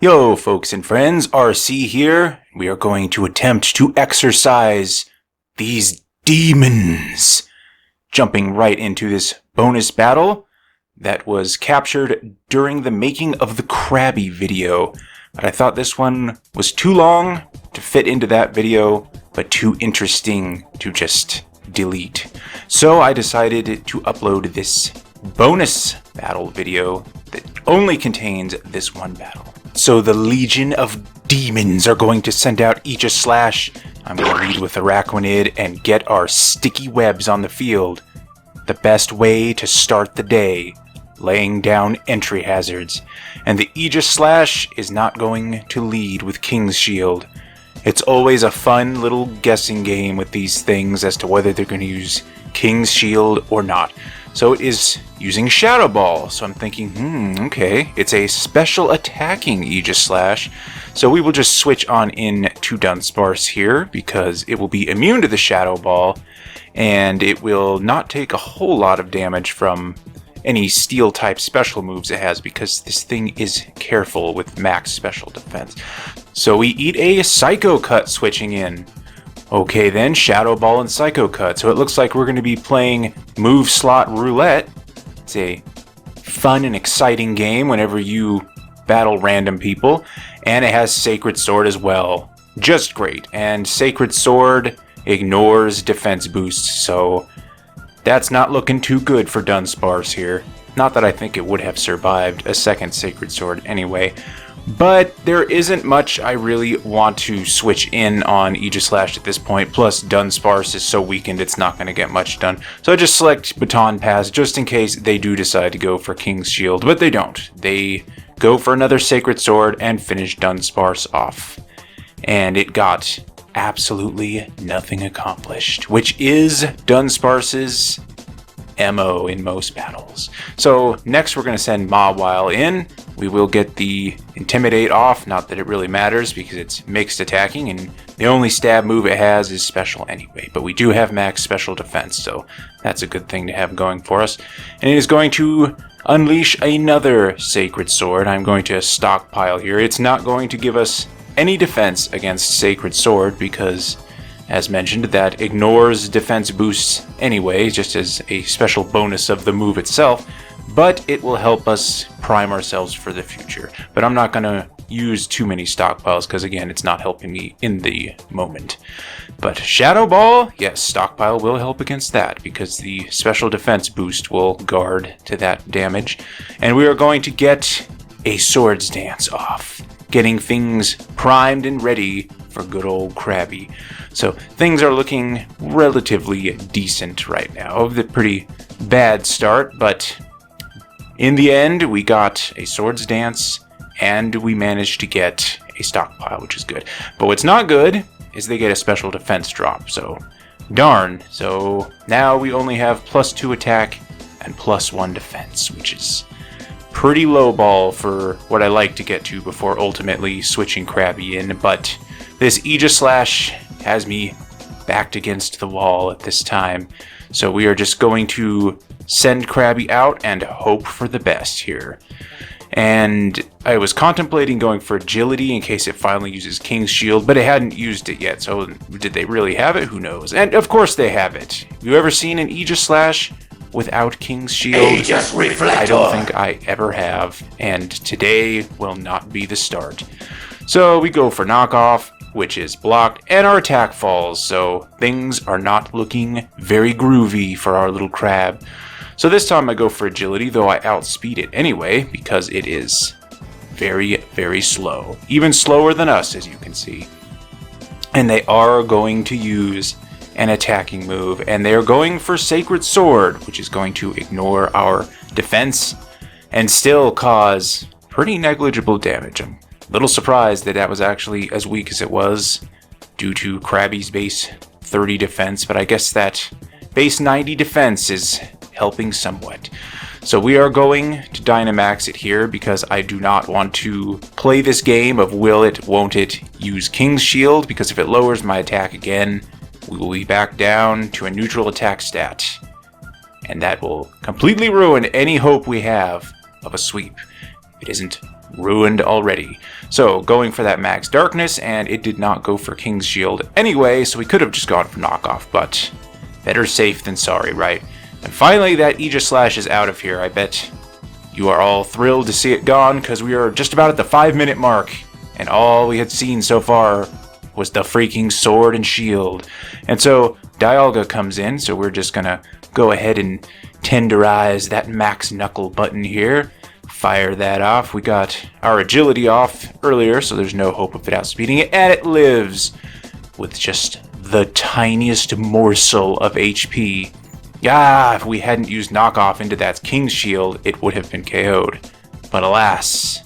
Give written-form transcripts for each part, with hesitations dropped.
Yo, folks and friends, RC here. We are going to attempt to exorcise these demons. Jumping right into this bonus battle that was captured during the making of the Krabby video. But I thought this one was too long to fit into that video, but too interesting to just delete. So I decided to upload this bonus battle video that only contains this one battle. So the Legion of Demons are going to send out Aegislash. I'm going to lead with Araquanid and get our sticky webs on the field. The best way to start the day, laying down entry hazards. And the Aegislash is not going to lead with King's Shield. It's always a fun little guessing game with these things as to whether they're going to use King's Shield or not. So it is using Shadow Ball. So I'm thinking, okay, it's a special attacking Aegislash. So we will just switch on in to Dunsparce here because it will be immune to the Shadow Ball and it will not take a whole lot of damage from any steel type special moves it has because this thing is careful with max special defense. So we eat a Psycho Cut switching in. Okay then, Shadow Ball and Psycho Cut. So it looks like we're going to be playing Move Slot Roulette. It's a fun and exciting game whenever you battle random people. And it has Sacred Sword as well. Just great. And Sacred Sword ignores defense boosts, so that's not looking too good for Dunsparce here. Not that I think it would have survived a second Sacred Sword anyway. But there isn't much I really want to switch in on Aegislash at this point, plus Dunsparce is so weakened it's not going to get much done. So I just select Baton Pass just in case they do decide to go for King's Shield, but they don't. They go for another Sacred Sword and finish Dunsparce off. And it got absolutely nothing accomplished, which is Dunsparce's MO in most battles. So next we're going to send Mawile in. We will get the Intimidate off, not that it really matters because it's mixed attacking and the only stab move it has is special anyway, but we do have max special defense, so that's a good thing to have going for us. And it is going to unleash another Sacred Sword. I'm going to stockpile here. It's not going to give us any defense against Sacred Sword because, as mentioned, that ignores defense boosts anyway, just as a special bonus of the move itself, but it will help us prime ourselves for the future. But I'm not going to use too many stockpiles because, again, it's not helping me in the moment. But Shadow Ball, yes, stockpile will help against that because the special defense boost will guard to that damage. And we are going to get a Swords Dance off, getting things primed and ready for good old Krabby. So things are looking relatively decent right now. A pretty bad start, but in the end we got a Swords Dance and we managed to get a stockpile, which is good. But what's not good is they get a special defense drop, so darn. So now we only have +2 attack and +1 defense, which is pretty low ball for what I like to get to before ultimately switching Krabby in, but this Aegislash has me backed against the wall at this time. So we are just going to send Krabby out and hope for the best here. And I was contemplating going for Agility in case it finally uses King's Shield, but it hadn't used it yet, so did they really have it? Who knows? And of course they have it. Have you ever seen an Aegislash without King's Shield? I don't think I ever have, and today will not be the start. So we go for Knockoff, which is blocked, and our attack falls, so things are not looking very groovy for our little crab. So this time I go for Agility, though I outspeed it anyway, because it is very, very slow. Even slower than us, as you can see. And they are going to use an attacking move, and they are going for Sacred Sword, which is going to ignore our defense and still cause pretty negligible damage. I'm a little surprised that was actually as weak as it was due to Krabby's base 30 defense, but I guess that base 90 defense is helping somewhat. So we are going to Dynamax it here because I do not want to play this game of will it, won't it use King's Shield, because if it lowers my attack again, we will be back down to a neutral attack stat. And that will completely ruin any hope we have of a sweep. It isn't ruined already. So going for that max darkness, and it did not go for King's Shield anyway, so we could have just gone for knockoff, but better safe than sorry, right? And finally, that Aegislash is out of here. I bet you are all thrilled to see it gone, because we are just about at the 5-minute mark, and all we had seen so far was the freaking sword and shield. And so Dialga comes in, so we're just gonna go ahead and tenderize that max knuckle button here. Fire that off. We got our agility off earlier, so there's no hope of it outspeeding it, and it lives with just the tiniest morsel of HP. Yeah, if we hadn't used knockoff into that King's Shield, it would have been KO'd. But alas,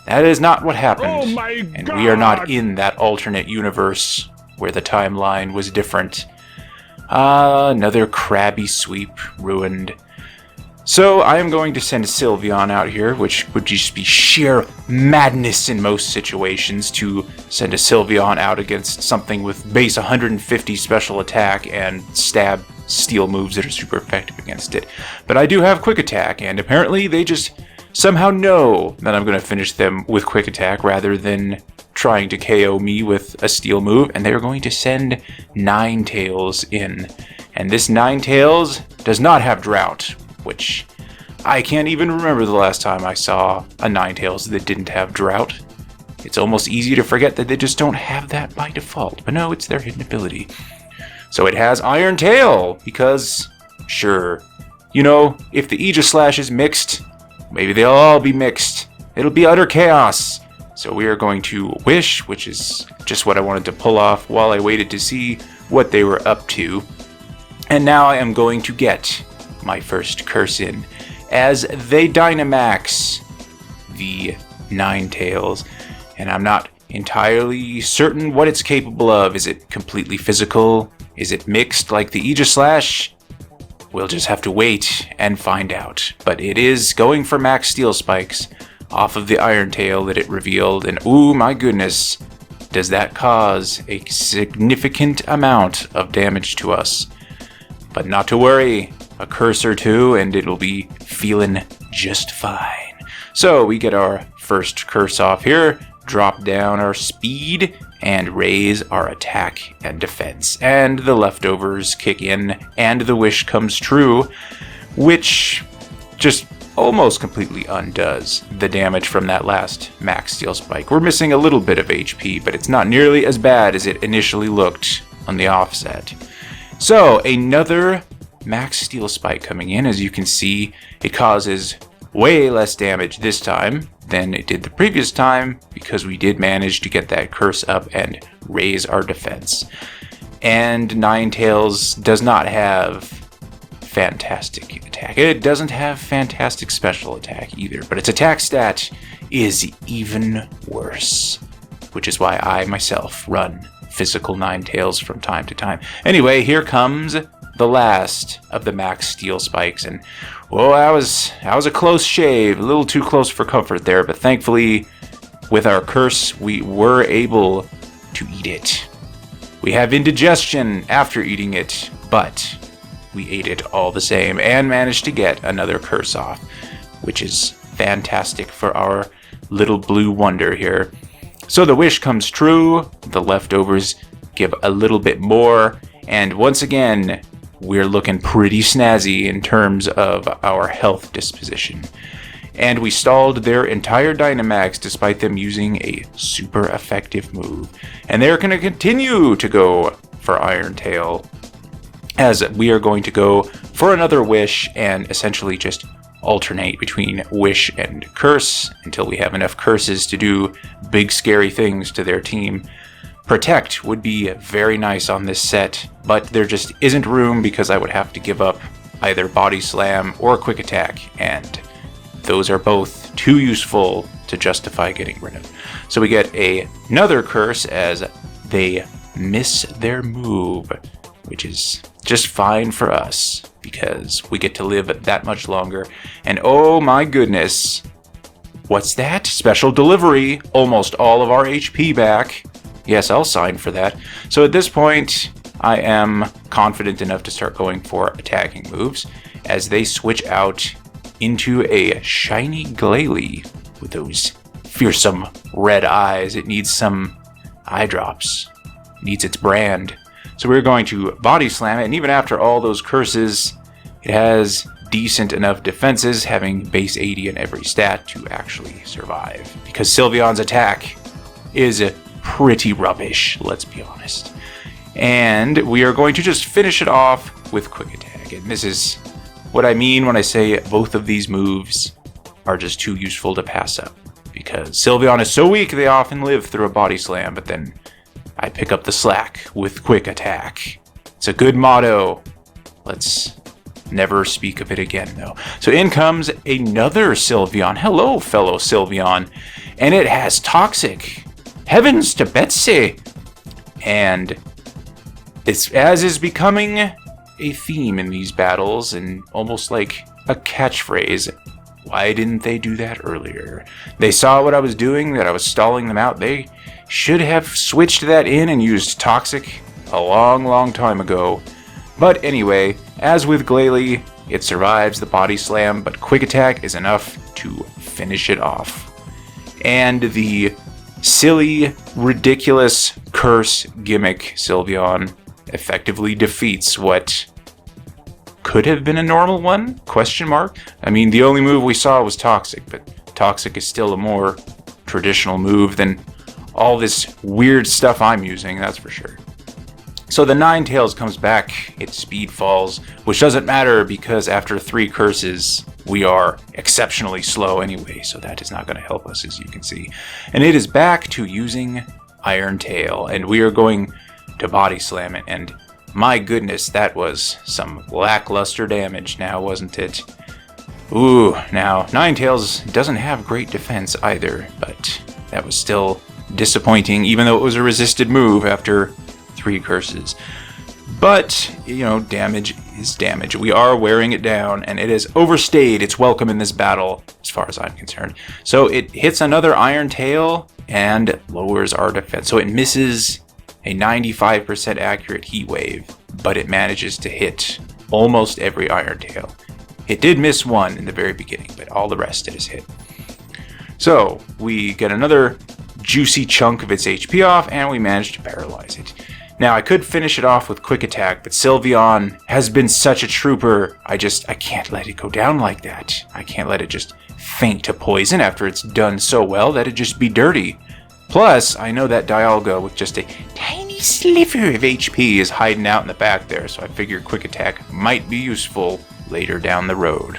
that is not what happened. Oh my and God. We are not in that alternate universe where the timeline was different. Another crabby sweep ruined. So I am going to send Sylveon out here, which would just be sheer madness in most situations to send a Sylveon out against something with base 150 special attack and stab steel moves that are super effective against it. But I do have quick attack, and apparently they just somehow know that I'm going to finish them with quick attack rather than trying to KO me with a steel move, and they're going to send Ninetales in. And this Ninetales does not have Drought, which I can't even remember the last time I saw a Ninetales that didn't have Drought. It's almost easy to forget that they just don't have that by default, but no, it's their hidden ability. So it has Iron Tail, because, sure, you know, if the Aegislash is mixed, maybe they'll all be mixed. It'll be utter chaos. So we are going to Wish, which is just what I wanted to pull off while I waited to see what they were up to. And now I am going to get my first curse in, as they Dynamax the Ninetales. And I'm not entirely certain what it's capable of. Is it completely physical? Is it mixed like the Aegislash? We'll just have to wait and find out. But it is going for max steel spikes off of the Iron Tail that it revealed. And ooh, my goodness, does that cause a significant amount of damage to us. But not to worry, a curse or two and it'll be feeling just fine. So we get our first curse off here, drop down our speed, and raise our attack and defense. And the leftovers kick in, and the wish comes true, which just almost completely undoes the damage from that last max steel spike. We're missing a little bit of HP, but it's not nearly as bad as it initially looked on the offset. So another max steel spike coming in. As you can see, it causes way less damage this time than it did the previous time, because we did manage to get that curse up and raise our defense. And Ninetales does not have fantastic attack. It doesn't have fantastic special attack either, but its attack stat is even worse, which is why I myself run physical Ninetales from time to time. Anyway, here comes the last of the max steel spikes, and well, that was a close shave, a little too close for comfort there, but thankfully with our curse we were able to eat it. We have indigestion after eating it, but we ate it all the same and managed to get another curse off, which is fantastic for our little blue wonder here. So the wish comes true, the leftovers give a little bit more, and once again we're looking pretty snazzy in terms of our health disposition. And we stalled their entire Dynamax despite them using a super effective move. And they're going to continue to go for Iron Tail, as we are going to go for another Wish and essentially just alternate between Wish and Curse until we have enough curses to do big scary things to their team. Protect would be very nice on this set, but there just isn't room because I would have to give up either Body Slam or Quick Attack, and those are both too useful to justify getting rid of. So we get another curse as they miss their move, which is just fine for us because we get to live that much longer. And oh my goodness, what's that? Special delivery, almost all of our HP back. Yes, I'll sign for that. So at this point, I am confident enough to start going for attacking moves as they switch out into a shiny Glalie with those fearsome red eyes. It needs some eye drops. It needs its brand. So we're going to body slam it, and even after all those curses, it has decent enough defenses, having base 80 in every stat to actually survive. Because Sylveon's attack is pretty rubbish, let's be honest. And we are going to just finish it off with quick attack. And this is what I mean when I say both of these moves are just too useful to pass up. Because Sylveon is so weak, they often live through a body slam, but then I pick up the slack with quick attack. It's a good motto. Let's never speak of it again, though. So in comes another Sylveon. Hello, fellow Sylveon. And it has Toxic. Heavens to Betsy! And it's, as is becoming a theme in these battles, and almost like a catchphrase, why didn't they do that earlier? They saw what I was doing, that I was stalling them out. They should have switched that in and used Toxic a long time ago. But anyway, as with Glalie, it survives the body slam, but quick attack is enough to finish it off. And the silly, ridiculous curse gimmick Sylveon effectively defeats what could have been a normal one? Question mark. I mean, the only move we saw was Toxic, but Toxic is still a more traditional move than all this weird stuff I'm using, that's for sure. So the Ninetales comes back, its speed falls, which doesn't matter because after 3 curses, we are exceptionally slow anyway, so that is not going to help us, as you can see. And it is back to using Iron Tail, and we are going to body slam it, and my goodness, that was some lackluster damage now, wasn't it? Ooh, now, Ninetales doesn't have great defense either, but that was still disappointing, even though it was a resisted move after 3 curses. But, you know, damage is damage. We are wearing it down, and it has overstayed its welcome in this battle, as far as I'm concerned. So it hits another Iron Tail and lowers our defense. So it misses a 95% accurate Heat Wave, but it manages to hit almost every Iron Tail. It did miss one in the very beginning, but all the rest it has hit. So we get another juicy chunk of its HP off, and we manage to paralyze it. Now, I could finish it off with quick attack, but Sylveon has been such a trooper, I can't let it go down like that. I can't let it just faint to poison after it's done so well. That'd just be dirty. Plus, I know that Dialga with just a tiny sliver of HP is hiding out in the back there, so I figured quick attack might be useful later down the road.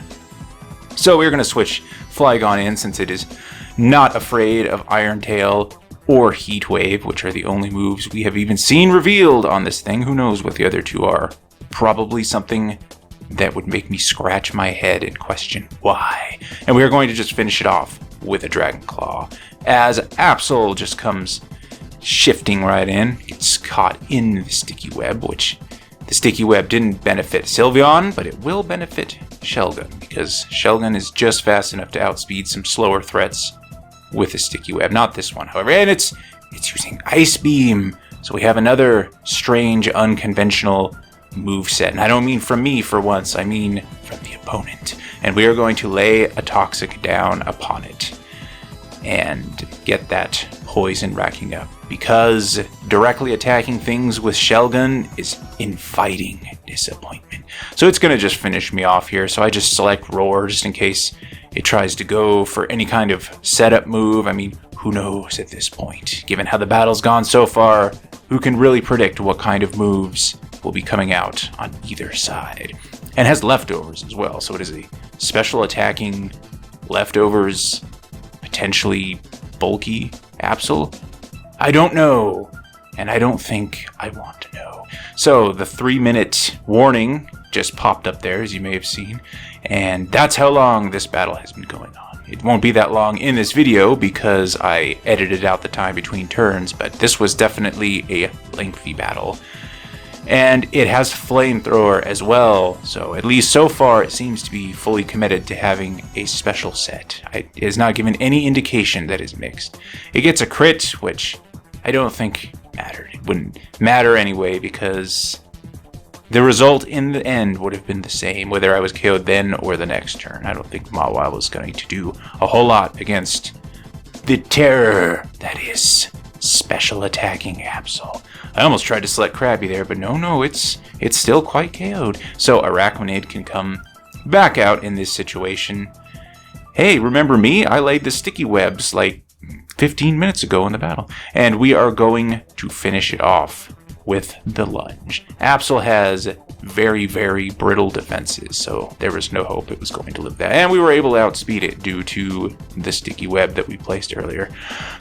So we're going to switch Flygon in, since it is not afraid of Iron Tail or Heat Wave, which are the only moves we have even seen revealed on this thing. Who knows what the other two are? Probably something that would make me scratch my head and question why. And we are going to just finish it off with a Dragon Claw, as Absol just comes shifting right in. It's caught in the sticky web, which the sticky web didn't benefit Sylveon, but it will benefit Shelgon, because Shelgon is just fast enough to outspeed some slower threats with a sticky web. Not this one, however, and it's using Ice Beam, so we have another strange, unconventional moveset. And I don't mean from me for once, I mean from the opponent. And we are going to lay a Toxic down upon it and get that poison racking up, because directly attacking things with Shelgon is inviting disappointment. So it's going to just finish me off here, so I just select Roar just in case it tries to go for any kind of setup move. I mean, who knows at this point? Given how the battle's gone so far, who can really predict what kind of moves will be coming out on either side? And has leftovers as well, so it is a special attacking leftovers, potentially bulky Absol? I don't know, and I don't think I want to know. So the 3-minute warning just popped up there, as you may have seen, and that's how long this battle has been going on. It won't be that long in this video because I edited out the time between turns, but this was definitely a lengthy battle. And it has Flamethrower as well, so at least so far it seems to be fully committed to having a special set. It has not given any indication that is mixed. It gets a crit, which I don't think mattered. It wouldn't matter anyway, because the result in the end would have been the same, whether I was KO'd then or the next turn. I don't think Mawile was going to do a whole lot against the terror that is special attacking Absol. I almost tried to select Krabby there, but no, it's still quite KO'd. So Arachnid can come back out in this situation. Hey, remember me? I laid the sticky webs like 15 minutes ago in the battle. And we are going to finish it off with the lunge. Absol has very, very brittle defenses, so there was no hope it was going to live that. And we were able to outspeed it due to the sticky web that we placed earlier.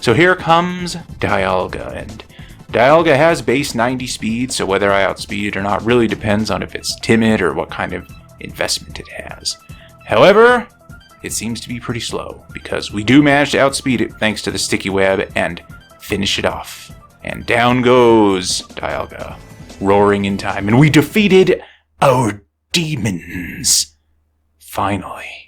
So here comes Dialga, and Dialga has base 90 speed, so whether I outspeed it or not really depends on if it's timid or what kind of investment it has. However, it seems to be pretty slow, because we do manage to outspeed it thanks to the sticky web and finish it off. And down goes Dialga, roaring in time, and we defeated our demons. Finally.